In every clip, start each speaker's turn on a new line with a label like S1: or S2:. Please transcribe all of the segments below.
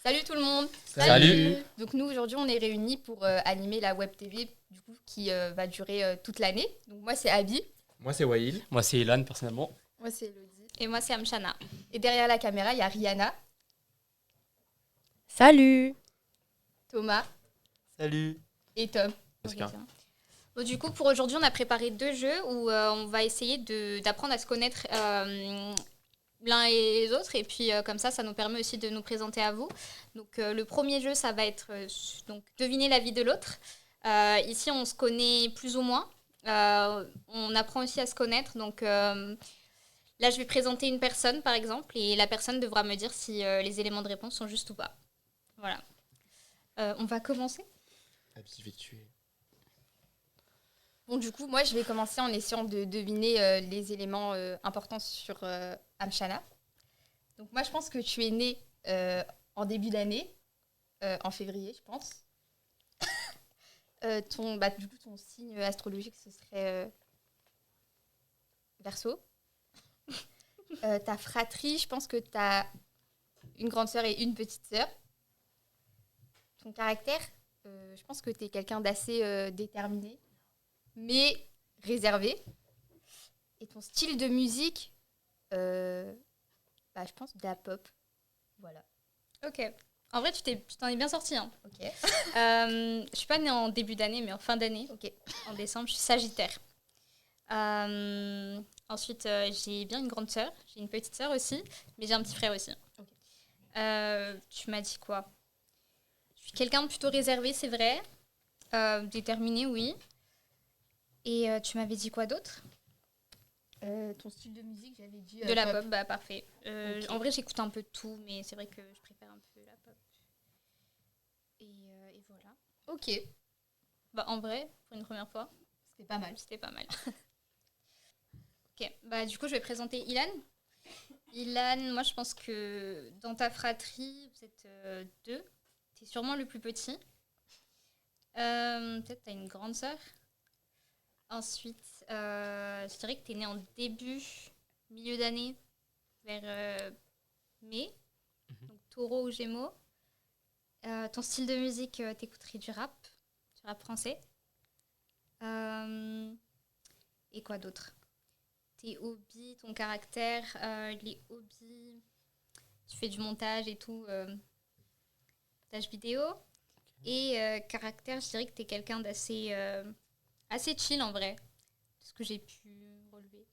S1: Salut tout le monde.
S2: Salut.
S1: Donc nous aujourd'hui on est réunis pour animer la web TV du coup qui va durer toute l'année. Donc moi c'est Abby.
S3: Moi, c'est Wail.
S2: Moi, c'est Ilan, personnellement.
S1: Moi c'est Elodie.
S4: Et moi, c'est Amshana.
S1: Et derrière la caméra il y a Rihanna,
S5: Salut.
S1: Thomas
S2: Salut.
S1: et Tom.
S2: Oscar.
S4: Bon, du coup, pour aujourd'hui, on a préparé 2 jeux où on va essayer d'apprendre à se connaître l'un et les autres. Et puis, comme ça nous permet aussi de nous présenter à vous. Donc, le premier jeu, ça va être donc, deviner la vie de l'autre. Ici, on se connaît plus ou moins. On apprend aussi à se connaître. Donc, là, je vais présenter une personne, par exemple. Et la personne devra me dire si les éléments de réponse sont justes ou pas. Voilà. On va commencer.
S3: Abby, je vais te tuer.
S1: Bon du coup moi je vais commencer en essayant de deviner les éléments importants sur Amshana. Donc moi je pense que tu es née en début d'année, en février je pense. Du coup ton signe astrologique ce serait Verseau. Ta fratrie, je pense que tu as une grande sœur et une petite sœur. Ton caractère, je pense que tu es quelqu'un d'assez déterminé, mais réservé. Et ton style de musique, je pense de la pop. Voilà.
S4: Ok. En vrai, tu t'en es bien sorti. Hein.
S1: Ok.
S4: Je suis pas née en début d'année, mais en fin d'année.
S1: Ok.
S4: En décembre, je suis Sagittaire. Ensuite, j'ai bien une grande sœur. J'ai une petite sœur aussi, mais j'ai un petit frère aussi.
S1: Ok.
S4: Tu m'as dit quoi? Je suis quelqu'un de plutôt réservé, c'est vrai. Déterminé, oui. Et tu m'avais dit quoi d'autre?
S1: Ton style de musique, j'avais dit...
S4: De la pop, bah parfait.
S1: Ok.
S4: En vrai, j'écoute un peu de tout, mais c'est vrai que je préfère un peu la pop. Et voilà.
S1: Ok.
S4: Bah en vrai, pour une première fois,
S1: C'était pas mal.
S4: c'était pas mal. Ok, bah du coup, je vais présenter Ilan. Ilan, moi je pense que dans ta fratrie, vous êtes 2. T'es sûrement le plus petit. Peut-être t'as une grande sœur. Ensuite, je dirais que t'es né en milieu d'année, vers mai. Donc taureau ou gémeaux. Ton style de musique, t'écouterais du rap français. Et quoi d'autre? Tes hobbies, ton caractère, les hobbies, tu fais du montage et tout, montage vidéo. Et caractère, je dirais que t'es quelqu'un d'assez assez chill en vrai, de ce que j'ai pu relever.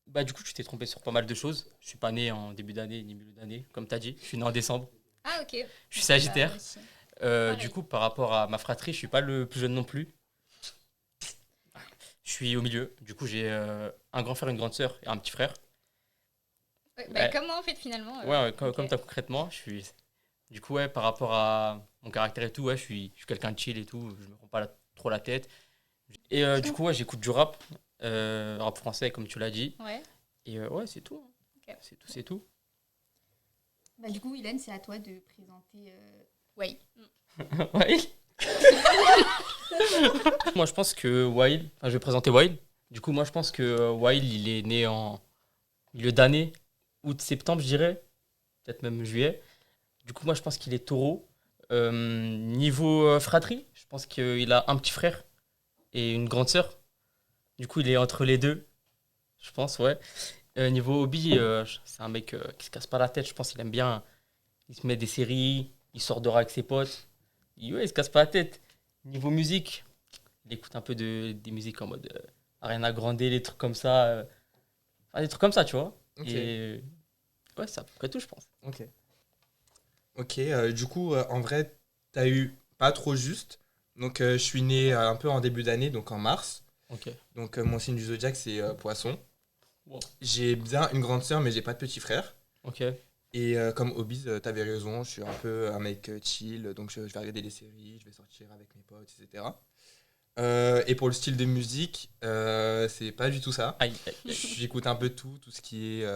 S2: Bah, du coup, tu t'es trompé sur pas mal de choses. Je suis pas né en début d'année ni milieu d'année, comme t'as dit. Je suis né en décembre.
S4: Ah ok.
S2: Je suis Sagittaire.
S4: Bah, moi aussi.
S2: Du
S4: Pareil.
S2: coup, par rapport à ma fratrie, je suis pas le plus jeune non plus. Je suis au milieu. Du coup, j'ai un grand frère, une grande sœur et un petit frère.
S4: Ouais, bah,
S2: Ouais.
S4: comme moi en fait finalement.
S2: Ouais, comme,
S4: ok.
S2: comme t'as concrètement, je suis. Du coup, ouais, par rapport à mon caractère et tout, ouais, je suis quelqu'un de chill et tout. Je me prends pas trop la tête. Et du coup, ouais, j'écoute du rap français, comme tu l'as dit.
S4: Ouais.
S2: Et ouais, c'est tout.
S4: Ok.
S2: C'est tout.
S1: Du coup, Hélène, c'est à toi de présenter... Ouais.
S2: Ouais. Moi, je pense que je vais présenter Wild. Du coup, moi, je pense que Wild, il est né en milieu d'année, août-septembre, je dirais. Peut-être même juillet. Du coup, moi, je pense qu'il est taureau. Niveau fratrie, je pense qu'il a un petit frère et une grande sœur. Du coup, il est entre les deux, je pense, ouais. Niveau hobby, c'est un mec qui se casse pas la tête. Je pense qu'il aime bien. Il se met des séries, il sort dehors avec ses potes. Ouais, il se casse pas la tête. Niveau musique, il écoute un peu des musiques en mode Ariana Grande, les trucs comme ça. Enfin, des trucs comme ça, tu vois.
S3: Ok.
S2: Et ouais, c'est à peu près tout, je pense.
S3: Ok. Ok, du coup, en vrai, t'as eu pas trop juste. Donc, je suis né un peu en début d'année, donc en mars.
S2: Ok.
S3: Donc, mon signe du zodiaque, c'est Poisson.
S2: Wow.
S3: J'ai bien une grande sœur, mais j'ai pas de petit frère.
S2: Ok.
S3: Et comme hobbies, t'avais raison, je suis un peu un mec chill, donc je vais regarder des séries, je vais sortir avec mes potes, etc. Et pour le style de musique, c'est pas du tout ça.
S2: Aïe, aïe, aïe.
S3: J'écoute un peu tout ce qui est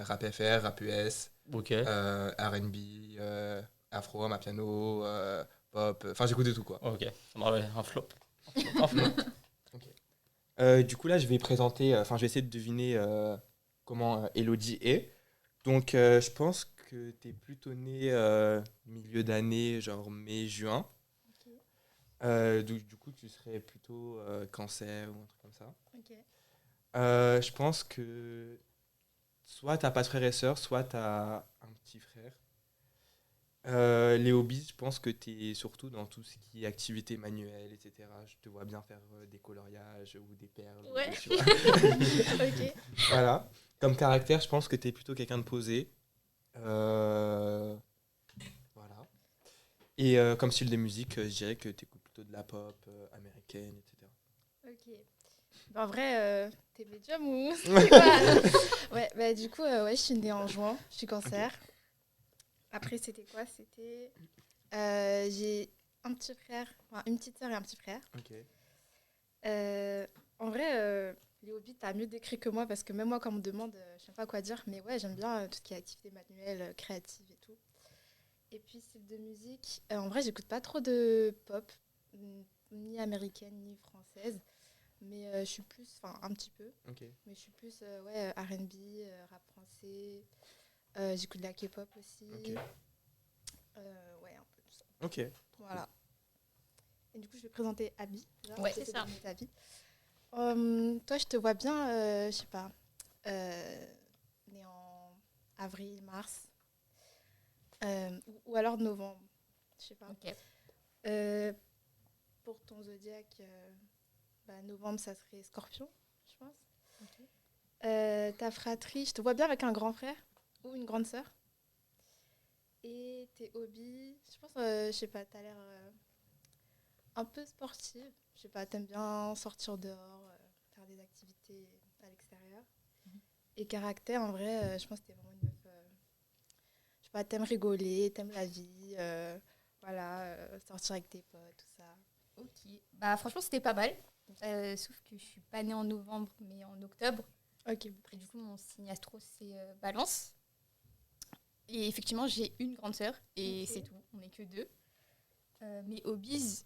S3: rap FR, rap US,
S2: Ok.
S3: R&B, afro, amapiano, pop, enfin j'écoute de tout quoi.
S2: Ok. Ça m'a un flop. Un flop.
S3: Du coup là je vais présenter, enfin je vais essayer de deviner comment Elodie est. Donc je pense que t'es plutôt né milieu d'année, genre mai, juin.
S5: Ok.
S3: Du coup, tu serais plutôt cancer ou un truc comme ça.
S5: Ok.
S3: Je pense que soit t'as pas de frères et sœurs, soit t'as un petit frère. Les hobbies, je pense que t'es surtout dans tout ce qui est activité manuelle, etc. Je te vois bien faire des coloriages ou des perles. ou
S5: Ouais.
S3: tu vois.
S5: Ok.
S3: Voilà. Comme caractère, je pense que t'es plutôt quelqu'un de posé. Voilà. Et comme style de musique, je dirais que t'écoutes plutôt de la pop américaine, etc.
S5: Ok. Bah, en vrai, t'es médium ou c'est quoi? Ouais, bah du coup, ouais, je suis née en juin, je suis cancer. Après, c'était quoi? C'était... j'ai un petit frère, enfin, une petite sœur et un petit frère.
S3: Ok.
S5: En vrai, les hobbies, t'as mieux décrit que moi parce que même moi, quand on me demande, je sais pas quoi dire, mais ouais, j'aime bien tout ce qui est activité manuelle, créative et tout. Et puis, style de musique, en vrai, j'écoute pas trop de pop, ni américaine, ni française, mais je suis plus, enfin, un petit peu,
S3: Ok.
S5: mais je suis plus, ouais, R&B, rap français, j'écoute de la K-pop aussi,
S3: Ok.
S5: ouais, un peu tout ça.
S3: Ok.
S5: Voilà. Et du coup, je vais présenter Abby.
S1: Ouais,
S4: c'est ça.
S5: Abby. Toi, je te vois bien, je sais pas, né en avril, mars, ou alors novembre, je sais pas.
S1: Ok.
S5: Pour ton zodiaque, bah, novembre, ça serait Scorpion, je pense. Ta fratrie, je te vois bien avec un grand frère ou une grande sœur. Et tes hobbies, je pense, je sais pas, t'as l'air un peu sportive. Je sais pas, t'aimes bien sortir dehors, faire des activités à l'extérieur. Et caractère, en vrai, je pense que t'es vraiment une meuf, je sais pas, t'aimes rigoler, t'aimes la vie, voilà, sortir avec tes potes, tout ça.
S1: Ok. Bah franchement, c'était pas mal. Sauf que je suis pas née en novembre, mais en octobre.
S5: Ok,
S1: Et du coup, mon signe astro, c'est Balance. Et effectivement, j'ai une grande sœur et
S5: Ok.
S1: c'est tout. On n'est que deux. Mes hobbies,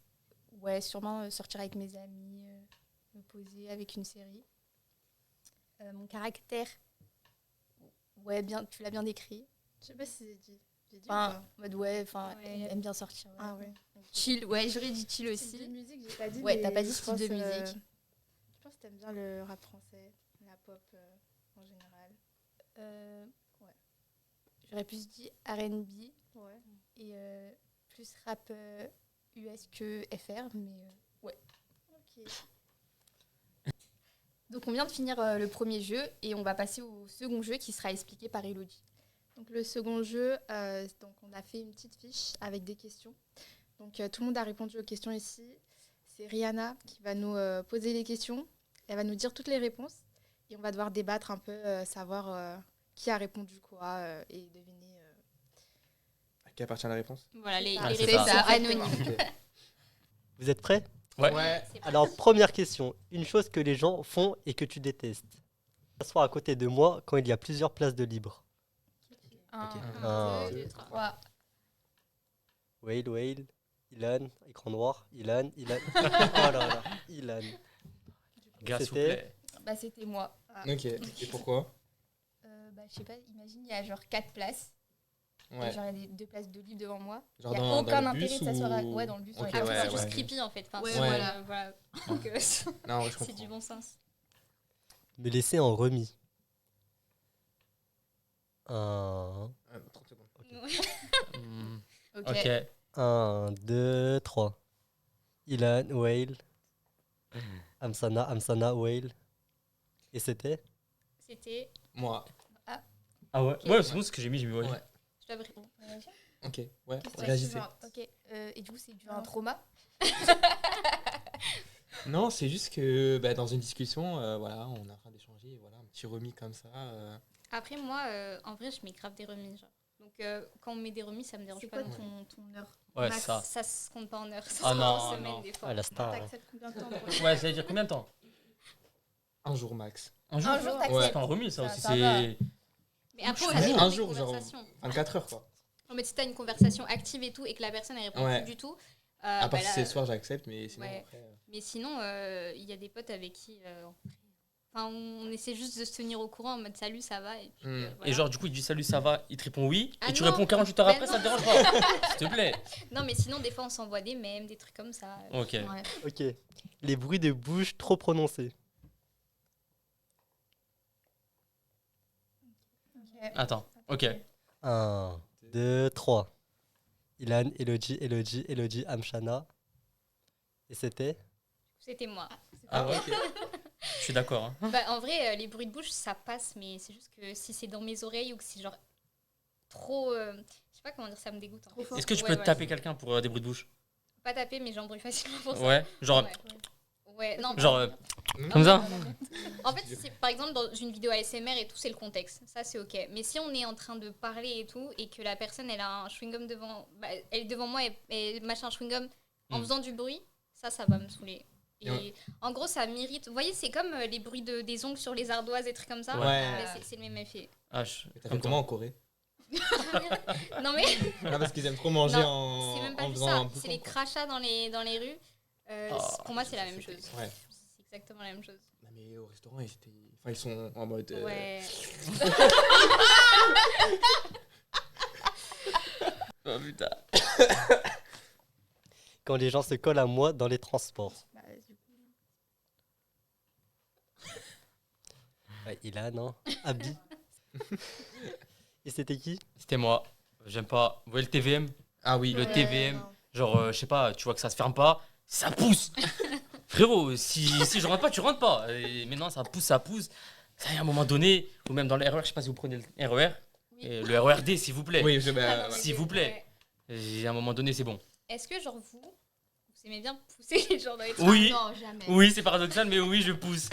S1: ouais, sûrement sortir avec mes amis, me poser avec une série. Mon caractère, ouais, bien, tu l'as bien décrit.
S5: je sais pas si j'ai dit. J'ai dit ou
S1: Enfin,
S5: pas
S1: en mode ouais, enfin,
S4: Ouais.
S1: aime bien sortir. Ouais.
S5: Ah ouais.
S1: Chill, ouais, j'aurais dit chill
S5: Style de
S1: aussi.
S5: musique, j'ai pas dit.
S1: Ouais,
S5: mais
S1: t'as pas dit
S5: je
S1: style de
S5: pense,
S1: musique.
S5: Je pense que t'aimes bien le rap français, la pop en général.
S1: Ouais. J'aurais plus dit R&B
S5: Ouais.
S1: et plus rap US que FR, mais ouais.
S5: Ok.
S1: Donc on vient de finir le premier jeu et on va passer au second jeu qui sera expliqué par Elodie.
S5: Donc le second jeu, donc on a fait une petite fiche avec des questions. Donc tout le monde a répondu aux questions ici. C'est Rihanna qui va nous poser les questions. Elle va nous dire toutes les réponses et on va devoir débattre un peu, savoir qui a répondu quoi et deviner.
S3: À qui appartient la réponse?
S4: Voilà, les
S1: Ah,
S4: les
S1: c'est
S4: réponses
S1: ça.
S4: sont anonymes.
S3: Ok.
S6: Vous êtes prêts?
S2: Ouais.
S4: C'est pas-
S6: Alors, première question. Une chose que les gens font et que tu détestes. S'asseoir à côté de moi quand il y a plusieurs places de libre.
S1: 1,
S6: Un,
S1: 2, 3.
S6: Whale, Ilan, écran noir, Ilan. Oh là là, Ilan.
S2: Gars, s'il vous
S6: C'était-
S2: plaît.
S1: Bah c'était moi.
S3: Ok. Et pourquoi?
S1: Bah je sais pas, imagine il y a genre 4 places.
S3: Ouais.
S1: Et genre il y a des 2 places de libre devant moi.
S3: Genre
S1: Il y a
S3: dans
S1: aucun
S3: le
S1: intérêt
S3: bus
S1: de s'asseoir
S3: ou-
S1: ouais, dans le bus.
S3: Ok,
S1: dans les
S3: ouais,
S1: trains.
S4: C'est juste
S3: ouais.
S4: creepy en fait. Enfin,
S1: Ouais,
S4: c'est,
S1: voilà.
S4: voilà. Donc,
S3: Non, ouais, je
S4: c'est
S3: comprends.
S4: du bon sens.
S6: Me laisser en remis. 1,
S3: 30 secondes.
S2: Hmm,
S1: Ok.
S2: Ok.
S6: 1, 2, 3. Ilan, Whale, Amsana, Whale. Et c'était
S4: C'était.
S3: Moi.
S2: Ah ouais,
S4: Ok.
S2: ouais, c'est bon ce que j'ai mis, j'ai mis ouais.
S3: Ouais.
S4: Je dois répondre.
S3: Ok. Ouais.
S1: Question
S3: Réagissez.
S1: suivante. Ok. Et du coup c'est dû à un trauma.
S3: Non, c'est juste que bah, dans une discussion, voilà, on est en train d'échanger, et voilà, un petit remis comme ça.
S4: Après, moi, en vrai, je mets grave des remises. Genre. Donc, quand on met des remises, ça me dérange
S1: C'est
S4: pas.
S1: quoi
S4: donc,
S1: ton heure
S2: Ouais,
S1: max?
S2: ça.
S4: Ça se compte pas en heures. Ça
S2: Ah
S4: se compte
S2: non,
S4: en semaines,
S2: non.
S4: des fois.
S6: Ah, la star. hein.
S5: T'acceptes combien de temps de
S2: Ouais, ça veut dire combien de temps?
S3: Un jour max.
S2: Un jour?
S1: Un jour,
S2: C'est
S1: t'acceptes.
S2: pas un remis, ça aussi.
S1: Ça
S2: C'est.
S1: va.
S4: Mais après,
S3: Ouais,
S4: ça dépend
S3: un
S4: des
S3: jour, genre
S4: conversations.
S3: 24 heures, quoi.
S4: Non, mais si t'as une conversation active et tout, et que la personne, elle répond
S3: Ouais.
S4: plus du tout.
S3: À
S4: bah
S3: part si
S4: là,
S3: c'est le soir, j'accepte, mais sinon
S4: ouais.
S3: après.
S4: Mais sinon, il y a des potes avec qui. Enfin, on essaie juste de se tenir au courant en mode salut, ça va. Et, puis,
S3: Mm.
S4: voilà.
S2: Et genre, du coup, il dit salut, ça va, il te répond oui,
S4: Ah
S2: et tu
S4: non.
S2: réponds 48 heures
S4: Ben
S2: après,
S4: non.
S2: ça te dérange pas. S'il te plaît.
S4: Non, mais sinon, des fois, on s'envoie des mèmes, des trucs comme ça.
S2: Ok.
S1: Ouais.
S6: Ok. Les bruits de bouche trop prononcés.
S2: Attends, ok.
S6: 1, 2, 3. Ilan, Elodie, Elodie, Elodie, Amshana. Et c'était
S4: C'était moi.
S2: Ah ouais, je suis d'accord. Hein.
S4: Bah, en vrai, les bruits de bouche, ça passe, mais c'est juste que si c'est dans mes oreilles ou que c'est genre trop. Je sais pas comment dire, ça me dégoûte. En fait.
S2: Est-ce que tu
S4: Ouais,
S2: peux
S4: ouais.
S2: taper quelqu'un pour des bruits de bouche?
S4: Pas taper, mais j'embrouille facilement pour ça.
S2: Ouais, genre,
S4: Ouais, non.
S2: genre
S3: Mm.
S2: comme ça?
S4: En fait, c'est, par exemple, dans une vidéo ASMR et tout, c'est le contexte. Ça, c'est ok. Mais si on est en train de parler et tout, et que la personne, elle a un chewing-gum devant. Bah, elle est devant moi et mâche un chewing-gum en
S2: Mm.
S4: faisant du bruit, ça va me saouler. Et
S3: Ouais.
S4: en gros, ça m'irrite. Vous voyez, c'est comme les bruits des ongles sur les ardoises et trucs comme ça.
S3: Ouais.
S4: Bah, c'est le même effet.
S2: Ah,
S3: Mais t'as
S2: comme
S3: fait comment en Corée?
S4: Non, mais.
S3: Ah, parce qu'ils aiment trop manger
S4: Non, c'est même pas
S3: en
S4: juste
S3: faisant
S4: ça.
S3: un
S4: C'est
S3: bouchon,
S4: les
S3: quoi.
S4: crachats dans les rues.
S2: Ah,
S4: Pour moi, c'est la même chose.
S3: Ouais.
S4: C'est exactement la même chose.
S3: Non, mais au restaurant, ils sont en mode.
S4: Ouais.
S2: Oh putain.
S6: quand les gens se collent à moi dans les transports.
S1: Bah, du coup,
S6: Ouais, Ilan, non Abi. Et c'était qui
S2: C'était moi. J'aime pas. Vous voyez le TVM?
S3: Ah oui.
S2: Le
S1: ouais,
S2: TVM.
S1: non.
S2: Genre, je sais pas, tu vois que ça se ferme pas, ça pousse. Frérot, si je rentre pas, tu rentres pas. Et maintenant, ça pousse, ça pousse. Ça y est, à un moment donné, ou même dans le RER, je sais pas si vous prenez le RER.
S4: Oui.
S2: Et le RERD, s'il vous plaît.
S3: Oui,
S4: Ah, non, mais
S2: S'il vous plaît.
S4: ouais.
S2: Et à un moment donné, c'est bon.
S4: Est-ce que, genre, vous aimez bien pousser les gens dans les
S2: Oui.
S1: Ah non, jamais.
S2: Oui, c'est paradoxal, mais oui, je pousse.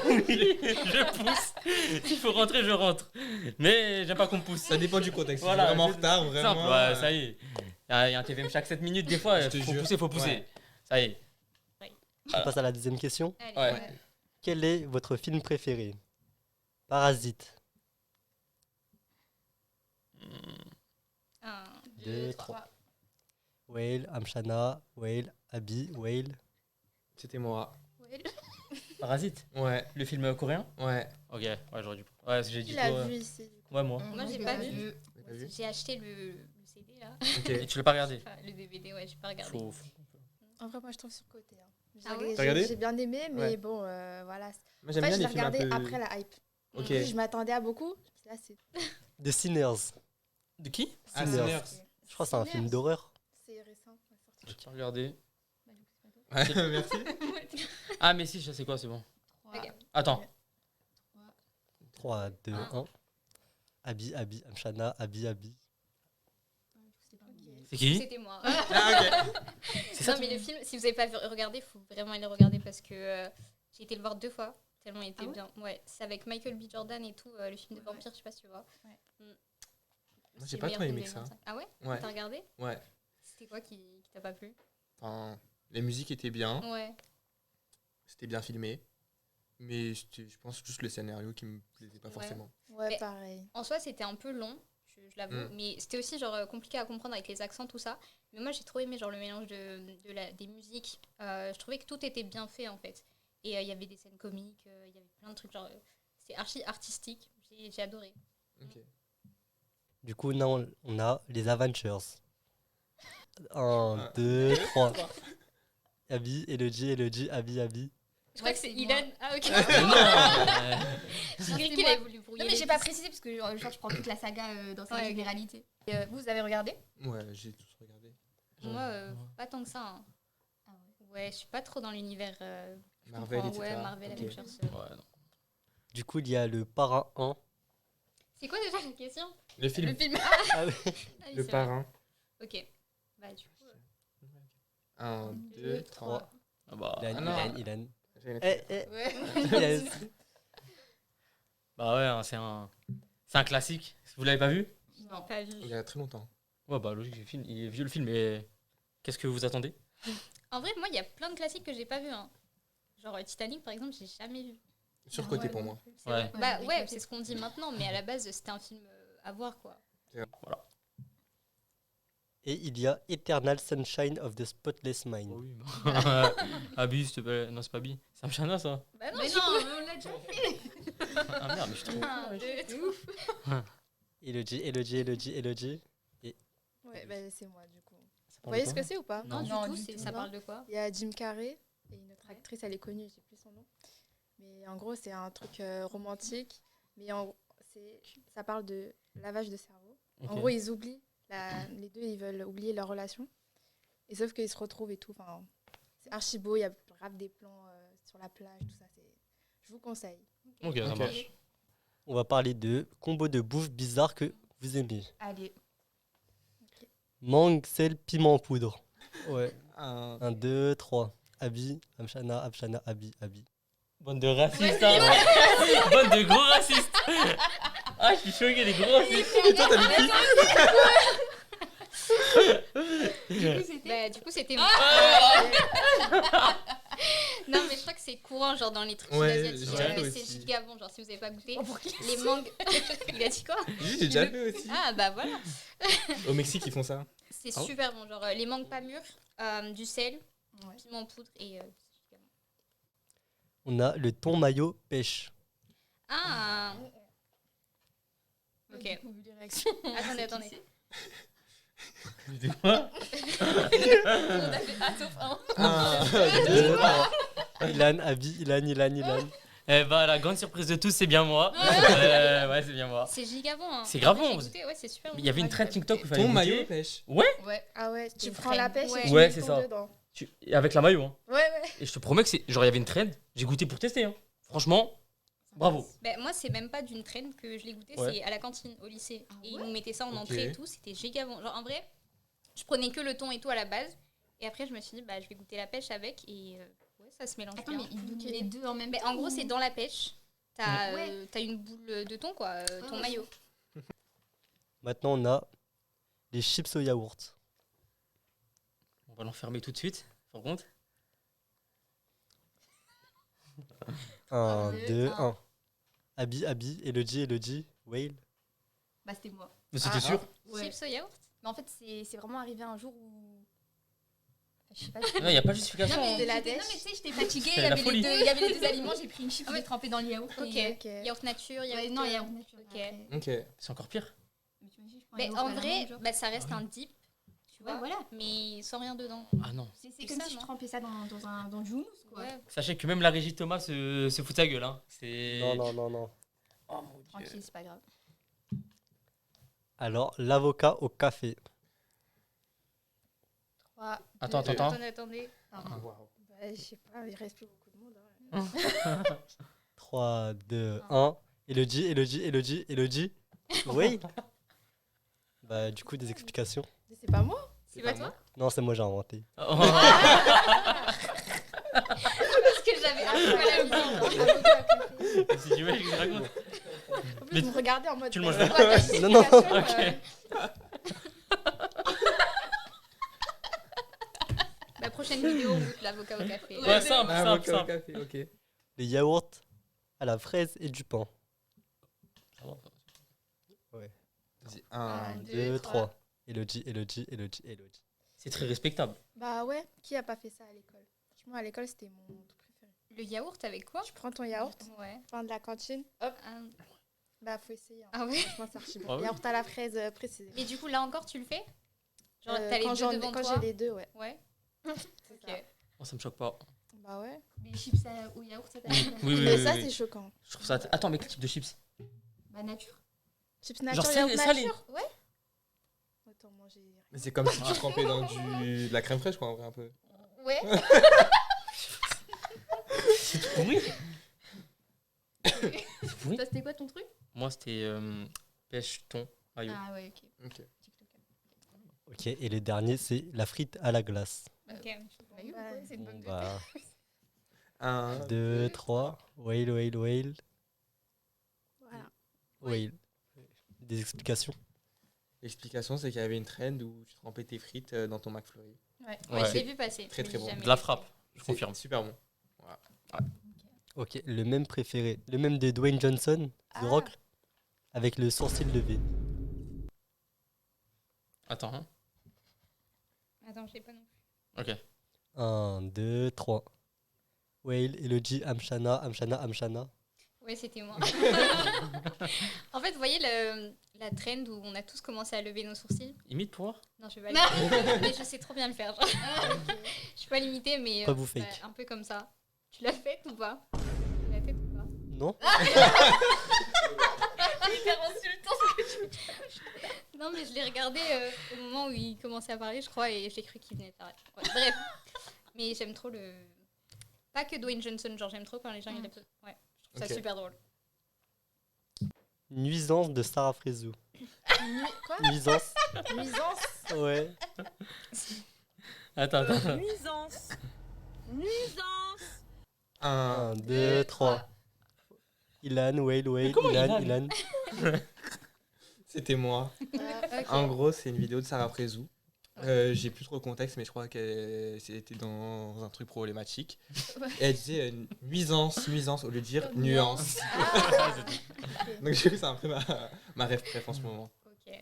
S2: Oui, je pousse. S'il faut rentrer, je rentre. Mais j'aime pas qu'on me pousse.
S3: Ça dépend du contexte.
S2: Voilà,
S3: Voilà, vraiment en
S2: c'est
S3: retard, vraiment.
S2: Simple, ouais, ça y est. Il y a un TVM chaque 7 minutes, des fois,
S3: Je te
S2: faut
S3: jure.
S2: pousser, faut pousser.
S3: Ouais.
S2: Ça y est.
S6: On passe à la deuxième question.
S4: Allez,
S2: Ouais.
S1: Ouais.
S6: Quel est votre film préféré Parasite.
S4: 1,
S6: 2, 3. Whale, Amshana, Whale, Abi, Whale.
S3: C'était moi.
S2: Parasite,
S3: Ouais,
S2: le film coréen.
S3: ouais.
S2: Ok, ouais, j'aurais dû. Ouais, parce que j'ai dit
S5: Il a
S2: toi.
S5: vu ici.
S2: Ouais, moi.
S4: Moi, j'ai
S1: je
S4: pas
S1: l'ai
S4: vu.
S3: T'as vu?
S4: J'ai acheté le CD, là.
S3: Ok.
S2: Et tu l'as pas regardé?
S4: Enfin, le DVD, ouais, j'ai pas regardé.
S2: Faut-
S5: En vrai, moi, je trouve sur le côté. Hein.
S4: Ah ouais
S3: T'as regardé
S5: J'ai bien aimé, mais
S3: Ouais.
S5: bon, voilà.
S3: Moi,
S5: En
S3: j'aime
S5: fait,
S3: bien
S5: je l'ai
S3: les films un
S5: regardé
S3: peu.
S5: après la hype.
S3: Ok.
S5: Du coup, je m'attendais à beaucoup. Là, c'est
S6: The Sinners.
S2: De qui?
S3: Ah,
S6: Sinners.
S3: Sinners.
S6: Je crois que c'est un film d'horreur.
S5: c'est récent. c'est sorti.
S2: J'ai pas regardé.
S3: Ouais, merci.
S2: Ah, mais si, je sais quoi, c'est bon.
S4: Ok.
S2: Attends.
S6: 3, 2,
S4: Ah.
S6: 1. Abi, Abi, Amshana, Abi, Abi.
S2: C'est qui?
S4: C'était moi.
S3: Ah, ok.
S2: C'est ça
S4: Non, mais le film, si vous avez pas regardé, il faut vraiment aller le regarder parce que j'ai été le voir 2 fois. Tellement il était
S1: Ah ouais
S4: bien. Ouais, c'est avec Michael B. Jordan et tout, le film de
S1: Ouais.
S4: vampire, je sais pas si tu vois.
S1: Ouais.
S3: Moi,
S4: C'est
S3: j'ai
S4: le
S3: pas
S4: meilleur
S3: trop
S4: film
S3: aimé
S4: de
S3: ça.
S4: 2025. Ah ouais?
S3: Ouais,
S4: T'as regardé?
S3: ouais.
S4: C'était quoi qui t'a pas plu?
S3: Enfin, les musiques étaient bien.
S4: Ouais.
S3: C'était bien filmé. Mais je pense juste le scénario qui me plaisait pas
S4: Ouais.
S3: forcément.
S5: Ouais,
S4: Mais-
S5: pareil.
S4: En soi, c'était un peu long, je l'avoue,
S3: Mm.
S4: mais c'était aussi genre compliqué à comprendre avec les accents, tout ça. Mais moi, j'ai trop aimé genre le mélange des musiques. Je trouvais que tout était bien fait en fait. Et il y avait des scènes comiques, il y avait plein de trucs genre. C'est archi artistique, j'ai adoré.
S3: Ok.
S6: Du coup, non, on a les Avengers. 1,
S3: Ah.
S6: 2, 3. Abi, Elodie, Elodie, Abi, Abi.
S4: Je crois
S1: Ouais,
S4: que c'est
S1: c'est
S4: Ilan. Ah ok.
S2: Mais non
S4: J'ai cru
S1: c'est
S4: qu'il
S1: moi.
S4: avait voulu brouiller.
S1: Non, mais
S4: les
S1: j'ai pas
S4: pistes.
S1: précisé parce que genre, je prends toute la saga dans sa
S4: Ouais, ok.
S1: généralité. Vous avez regardé?
S3: Ouais, j'ai tous regardé.
S4: Moi, pas tant que ça. Hein. Ouais, je suis pas trop dans l'univers. je
S3: Marvel,
S4: comprends.
S3: etc.
S4: Ouais, Marvel,
S3: Ok.
S4: Avengers.
S2: Ouais, non.
S6: Du coup, il y a le Parrain 1.
S4: C'est quoi déjà la question?
S3: Le film.
S1: Le film.
S6: Ah oui.
S4: Ah oui,
S3: Le
S4: c'est vrai.
S3: parrain.
S4: Ok. Bah, du coup.
S3: 1, 2, 3.
S2: Ah bah,
S6: Ilan,
S3: Ah non.
S6: Ilan.
S3: J'avais
S6: Eh, eh.
S1: Ouais.
S6: Yes.
S2: bah ouais, hein, c'est un classique. Vous l'avez pas vu?
S1: Non.
S4: Pas vu.
S3: Il y a très longtemps.
S2: Ouais, bah logique, il est vieux le film, mais qu'est-ce que vous attendez?
S4: En vrai, moi, il y a plein de classiques que j'ai pas vu. Hein. Genre Titanic, par exemple, j'ai jamais vu.
S3: Surcoté
S1: ouais,
S3: pour
S1: non.
S3: moi.
S4: C'est
S2: Ouais.
S4: vrai. Bah
S1: Ouais,
S4: ouais,
S1: ok.
S4: c'est ce qu'on dit maintenant, mais à la base, c'était un film à voir, quoi.
S6: Et il y a Eternal Sunshine of the Spotless Mind.
S2: Oui, bah. Abi, s'il te plaît. Non, c'est pas Abi. C'est un chana, ça.
S4: Bah non,
S1: Mais
S4: du
S1: non,
S4: coup.
S1: on l'a
S2: Ah merde, mais je suis trop.
S4: Un, deux, tout.
S6: Elodie.
S5: Ouais, bah, c'est moi du coup.
S2: Ça
S5: Vous
S2: parle
S5: voyez
S2: de
S5: ce
S2: quoi
S5: que c'est ou pas?
S4: Non, du
S1: Non,
S4: tout,
S1: du tout.
S4: ça
S5: Non.
S4: parle de quoi?
S5: Il y a Jim Carrey et une autre actrice, elle est connue, je sais plus son nom. Mais en gros, c'est un truc romantique. Mais ça parle de lavage de cerveau.
S2: Ok.
S5: En gros, ils oublient, les deux, ils veulent oublier leur relation. Et sauf qu'ils se retrouvent et tout. Enfin, c'est archi beau, il y a grave des plans sur la plage, tout ça. Je vous conseille.
S2: Ok, ça
S3: Ok.
S2: marche.
S6: On va parler de combo de bouffe bizarre que vous aimez.
S1: Allez.
S6: Mangue, sel, piment en poudre. Ouais.
S3: Un-
S6: 1, 2, 3. Abi, Amshana, Abi.
S2: Bande de racistes, hein. Bande de gros racistes. Ah, je suis choqué, les gros racistes.
S3: Et toi, t'as mis qui?
S4: Du coup, c'était moi. Non, mais je crois que c'est courant, genre dans les trucs
S3: Ouais,
S4: asiatiques.
S3: j'ai déjà
S4: Mais
S3: fait
S4: c'est
S3: aussi.
S4: giga bon, genre si vous avez pas goûté.
S1: Oh, pour qui
S4: Les mangues. Il a dit quoi?
S3: J'ai déjà fait aussi.
S4: Ah, bah voilà.
S3: Au Mexique, ils font ça.
S4: C'est
S2: Ah ouais
S4: super bon. Genre les mangues pas mûres, du sel,
S1: Ouais.
S4: piment en poudre et. C'est giga bon.
S6: On a le thon mayo pêche.
S4: Ah! Ok.
S1: Du coup, vu les réactions.
S4: Attendez.
S2: De quoi?
S1: On a fait ah, sauf un.
S3: Un,
S6: 2, 3. Ilan, Abi, Ilan.
S2: Eh bah, la grande surprise de tous, c'est bien moi. Ouais, c'est bien moi.
S4: C'est giga bon. Hein.
S2: C'est grave
S4: J'ai
S2: bon.
S4: goûté, ouais, c'est super bon.
S2: Il y avait une trend TikTok où il fallait
S3: Ton maillot
S2: goûter.
S3: pêche.
S1: Ouais.
S5: Ah ouais, tu
S1: Une
S5: prends la
S1: crème.
S5: pêche
S4: Ouais.
S5: et tu
S2: Ouais,
S5: mets
S2: c'est
S5: ton
S2: ça.
S5: dedans.
S2: Avec la maillot, hein.
S5: Ouais.
S2: Et je te promets que genre, il y avait une trend. J'ai goûté pour tester, hein. Franchement, bravo.
S4: Ben, moi, c'est même pas d'une traîne que je l'ai goûté,
S2: Ouais.
S4: c'est à la cantine, au lycée.
S1: Ah
S4: Et ils
S1: ouais
S4: nous mettaient ça en
S3: Ok.
S4: entrée et tout, c'était giga bon. Genre, en vrai, je prenais que le thon et tout à la base. Et après, je me suis dit, bah, je vais goûter la pêche avec. Et ouais, ça se mélange
S1: Attends,
S4: bien.
S1: mais ils donnent les deux en même
S4: Mais
S1: temps.
S4: en gros, c'est dans la pêche. T'as
S1: Ouais.
S4: t'as une boule de thon, quoi, ton
S1: ouais.
S4: maillot.
S6: Maintenant, on a les chips au yaourt.
S2: On va l'enfermer tout de suite. Par contre.
S6: 1, 2,
S1: un.
S6: 1. Abi, Elodie, Whale.
S1: Bah, c'était moi.
S2: Mais c'était
S3: Ah.
S2: sûr.
S1: Ouais.
S4: Chips au yaourt?
S1: Mais en fait, c'est vraiment arrivé un jour où. Enfin, je sais pas.
S2: Non, il n'y a pas de justification.
S1: Non, mais
S2: hein.
S5: de la
S1: j'étais- non,
S5: dèche.
S1: mais tu sais, j'étais fatiguée.
S2: C'est
S1: Il y
S2: la
S1: avait
S2: folie.
S1: il y avait les deux aliments. J'ai pris une chip, je l'ai trempée dans le yaourt.
S4: Ok.
S1: et,
S5: Ok.
S4: Yaourt nature, yaourt.
S1: Ouais, non, yaourt nature.
S4: Ok.
S1: après.
S3: Ok.
S2: C'est encore pire.
S1: Mais tu imagines, je prends un
S4: Mais
S1: yaourt
S4: en
S1: à la
S4: vrai,
S1: menthe, genre.
S4: bah, ça reste
S2: Ah oui.
S4: un dip, tu
S1: Ouais,
S4: vois,
S1: voilà.
S4: mais sans rien dedans.
S2: Ah non.
S1: C'est
S4: C'est
S1: comme
S4: ça,
S1: si je
S4: non
S1: trempais ça dans du houmous, quoi.
S4: Ouais.
S2: Sachez que même la régie Thomas se fout de sa gueule. Hein. C'est.
S6: Non.
S2: Oh mon dieu.
S1: Tranquille, c'est pas grave.
S6: Alors, l'avocat au café.
S1: 3,
S2: Attends.
S4: Attendez.
S3: Waouh.
S5: Bah, je sais pas, il reste plus beaucoup de monde. Hein.
S6: 3, 2, 1. Elodie. Oui. Bah, du coup, des explications.
S5: Mais c'est pas moi.
S4: C'est pas toi?
S6: Non, c'est moi, j'ai inventé.
S2: Oh.
S4: Parce que j'avais un peu la vision.
S2: Si tu veux, je te raconte.
S5: En plus, vous me regardez en mode.
S2: Tu le manges
S5: bah,
S2: pas.
S5: c'est quoi ta
S6: Non.
S5: justification,
S4: La prochaine vidéo, on goûte l'avocat au café.
S2: Ouais, simple.
S3: Ah, ok, ok, ok.
S6: Les yaourts à la fraise et du pain.
S3: Vas-y, un,
S6: 2, 3. Elodie.
S2: C'est très respectable.
S5: Bah ouais, qui a pas fait ça à l'école? Franchement, à l'école, c'était mon truc préféré.
S4: Le yaourt avec quoi?
S5: Tu prends ton yaourt,
S4: Ouais.
S5: fin de la cantine, hop, bah faut essayer. Hein.
S4: Ah ouais?
S5: Franchement, c'est archi bon.
S2: Ah ouais.
S5: Yaourt à la fraise précisément.
S4: Mais du coup, là encore, tu le fais? Genre, t'as les
S5: quand
S4: deux devant
S5: quand
S4: toi?
S5: j'ai les deux, ouais.
S4: Ouais.
S5: C'est
S4: Ok.
S5: ça.
S2: Oh, ça me choque pas.
S5: Bah ouais.
S1: Les chips au yaourt, ça t'arrive.
S2: Oui, oui,
S5: Mais
S2: oui.
S5: ça,
S2: oui.
S5: c'est choquant.
S2: Je trouve ça. Attends, mais quel type de chips?
S1: Bah, nature.
S5: Chips nature,
S2: Genre
S5: yaourt
S2: salé.
S5: nature. Ouais. Autant manger.
S3: Mais c'est comme si tu trempais dans de la crème fraîche, quoi, en vrai, un peu.
S4: Ouais.
S2: Oui. Oui.
S1: Toi, c'était quoi ton truc?
S2: Moi, c'était pêche, thon, maillot.
S1: Ah ouais, ok.
S3: Ok.
S6: Ok, et le dernier, c'est la frite à la glace.
S4: Ok.
S1: Bah, oui, ouais, c'est une bonne
S6: Bon, bah,
S3: Un,
S6: 2, 3. Whale.
S5: Voilà.
S6: Whale. Des explications?
S3: L'explication, c'est qu'il y avait une trend où tu trempais tes frites dans ton McFlurry.
S4: Ouais,
S2: Ouais.
S4: je l'ai vu passer.
S3: Très, très
S4: mais
S3: bon.
S4: j'ai jamais
S2: De la
S4: testé.
S2: frappe, je
S3: C'est
S2: confirme.
S3: Super bon.
S6: Ok, le même préféré. Le même de Dwayne Johnson, The
S5: Ah.
S6: Rock, avec le sourcil levé.
S2: Attends, hein.
S4: Attends, je l'ai pas non plus.
S2: Ok.
S6: 1, 2, 3. Whale, Elodie, Amshana.
S4: Ouais, c'était moi. En fait, vous voyez la trend où on a tous commencé à lever nos sourcils?
S2: Imite pour voir.
S4: Non, je vais pas l'imiter, mais je sais trop bien le faire. Genre. Je suis pas limitée, mais
S6: Pas vous fake.
S4: un peu comme ça. Tu l'as fait ou pas? Tu l'as fait ou pas?
S6: Non?
S4: Hyper insultant ce que tu dis. Non, mais je l'ai regardé au moment où il commençait à parler, je crois, et j'ai cru qu'il venait de s'arrêter. Ouais, bref. Mais j'aime trop le. Pas que Dwayne Johnson, genre j'aime trop quand les gens ils répètent. Ouais, je trouve ça
S3: Ok.
S4: super drôle.
S6: Nuisance de Sarah Frézou.
S5: Quoi?
S6: Nuisance?
S5: Nuisance.
S6: Ouais.
S2: Attends.
S7: Nuisance. Nuisance.
S3: 1,
S6: 1, 2, 3. Ilan, Whale,
S2: comment
S6: Ilan,
S2: Ilan
S6: Ilan.
S3: c'était moi. En gros, c'est une vidéo de Sarah Frézou. J'ai plus trop le contexte, mais je crois qu'elle était dans un truc problématique.
S1: Ouais.
S3: Et elle disait nuisance au lieu de dire
S1: Comme
S3: nuance.
S2: Ah,
S3: Donc j'ai vu, c'est un peu ma rêve préf en ce moment.
S4: Ok.